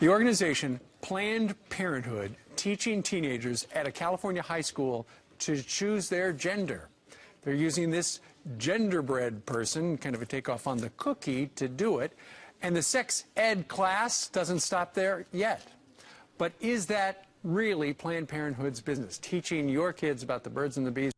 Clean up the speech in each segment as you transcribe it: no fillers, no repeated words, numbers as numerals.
The organization Planned Parenthood teaching teenagers at a California high school to choose their gender. They're using this genderbread person, kind of a takeoff on the cookie, to do it. And the sex ed class doesn't stop there yet. But is that really Planned Parenthood's business, teaching your kids about the birds and the bees?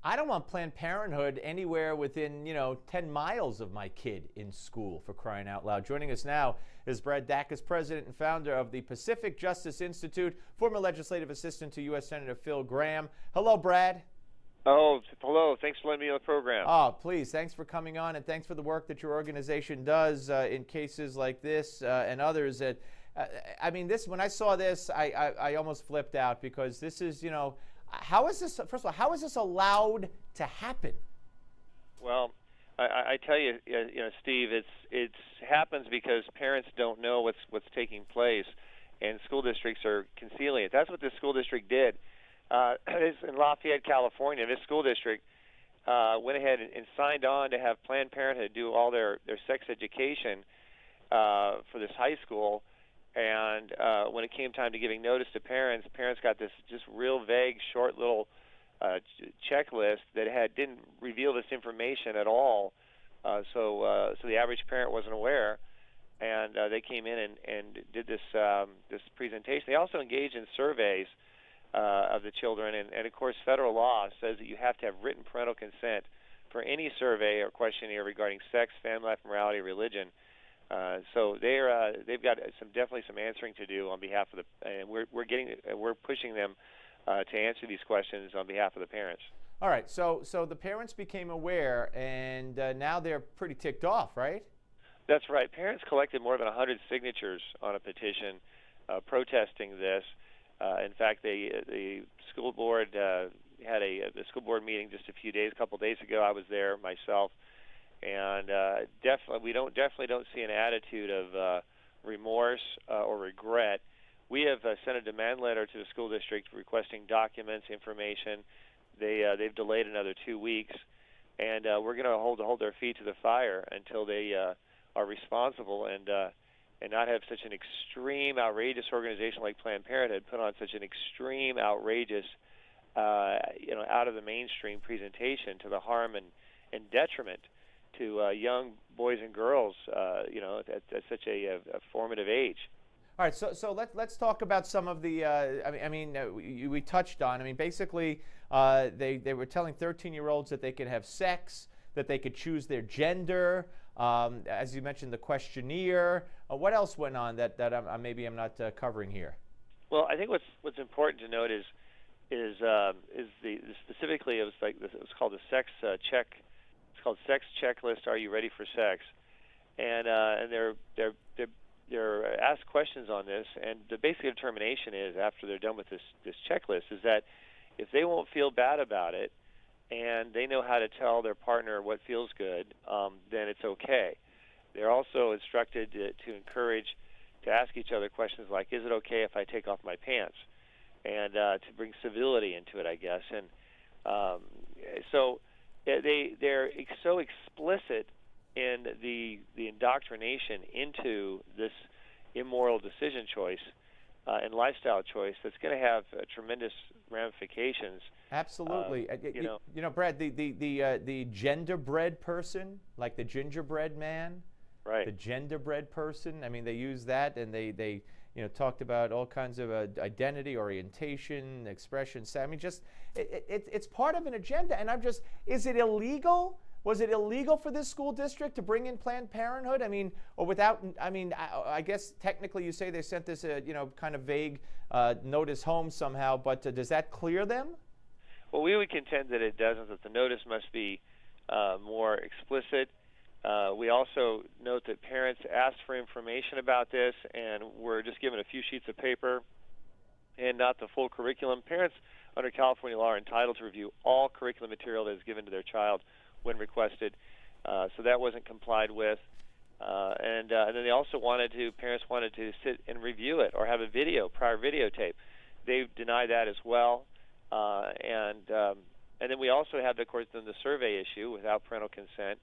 I don't want Planned Parenthood anywhere within, 10 miles of my kid in school, for crying out loud. Joining us now is Brad Dacus, president and founder of the Pacific Justice Institute, former legislative assistant to U.S. Senator Phil Gramm. Hello, Brad. Oh, hello. Thanks for letting me on the program. Oh, please. Thanks for coming on, and thanks for the work that your organization does in cases like this and others. That, when I saw this, I almost flipped out, because this is, how is this, first of all, how is this allowed to happen? Well, I tell you, Steve, it happens because parents don't know what's taking place, and school districts are concealing it. That's what this school district did. It's in Lafayette, California. This school district went ahead and signed on to have Planned Parenthood do all their sex education for this high school. And when it came time to giving notice to parents, got this just real vague, short little checklist that didn't reveal this information at all. So the average parent wasn't aware, and they came in and did this presentation. They also engaged in surveys of the children, and of course, federal law says that you have to have written parental consent for any survey or questionnaire regarding sex, family life, morality, religion. So they've got definitely some answering to do on behalf of and we're pushing them to answer these questions on behalf of the parents. All right, so the parents became aware, and now they're pretty ticked off, right? That's right. Parents collected more than 100 signatures on a petition protesting this. In fact, the school board had a school board meeting just a couple days ago. I was there myself. And we definitely don't see an attitude of remorse or regret. We have sent a demand letter to the school district requesting documents, information. They've delayed another 2 weeks, and we're going to hold their feet to the fire until they are responsible and not have such an extreme, outrageous organization like Planned Parenthood put on such an extreme, outrageous, out of the mainstream presentation to the harm and detriment to young boys and girls, at such a formative age. All right, so let's talk about some of the. We touched on. Basically, they were telling 13-year-olds that they could have sex, that they could choose their gender. As you mentioned, the questionnaire. What else went on that maybe I'm not covering here? Well, I think what's important to note is specifically it was called the sex check. It's called Sex Checklist. Are you ready for sex? And they're asked questions on this, and the basic determination is, after they're done with this checklist, is that if they won't feel bad about it, and they know how to tell their partner what feels good, then it's okay. They're also instructed to encourage to ask each other questions like, is it okay if I take off my pants? And to bring civility into it, I guess. And so they're so explicit in the indoctrination into this immoral decision choice and lifestyle choice that's going to have tremendous ramifications. Absolutely. Brad, the genderbread person, like the gingerbread man, right? The genderbread person. They use that, and they talked about all kinds of identity, orientation, expressions. It's part of an agenda, and is it illegal? Was it illegal for this school district to bring in Planned Parenthood? Or without? I guess technically you say they sent this, kind of vague notice home somehow. But does that clear them? Well, we would contend that it doesn't. That the notice must be more explicit. We also note that parents asked for information about this and were just given a few sheets of paper and not the full curriculum. Parents under California law are entitled to review all curriculum material that is given to their child when requested. So that wasn't complied with. And then they also parents wanted to sit and review it or have a prior videotape. They denied that as well. And then we also have, of course, the survey issue without parental consent.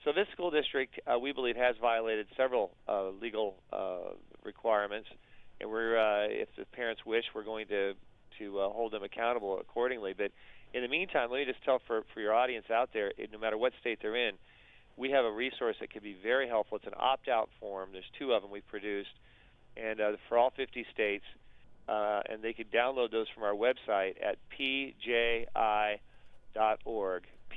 So this school district, we believe, has violated several legal requirements, and we're if the parents wish, we're going to hold them accountable accordingly. But in the meantime, let me just tell for your audience out there, no matter what state they're in, we have a resource that can be very helpful. It's an opt-out form. There's 2 of them we've produced, and for all 50 states, and they could download those from our website at pji.org,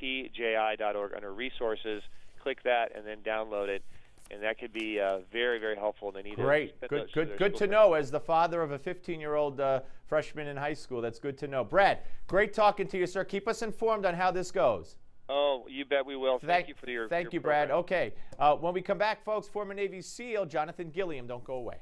pji.org, under resources. Click that and then download it, and that could be very, very helpful. They need Great, good to know. As the father of a 15-year-old freshman in high school, that's good to know. Brad, great talking to you, sir. Keep us informed on how this goes. Oh, you bet we will. Thank you for your Thank you, program. Brad. Okay, when we come back, folks, former Navy SEAL Jonathan Gilliam. Don't go away.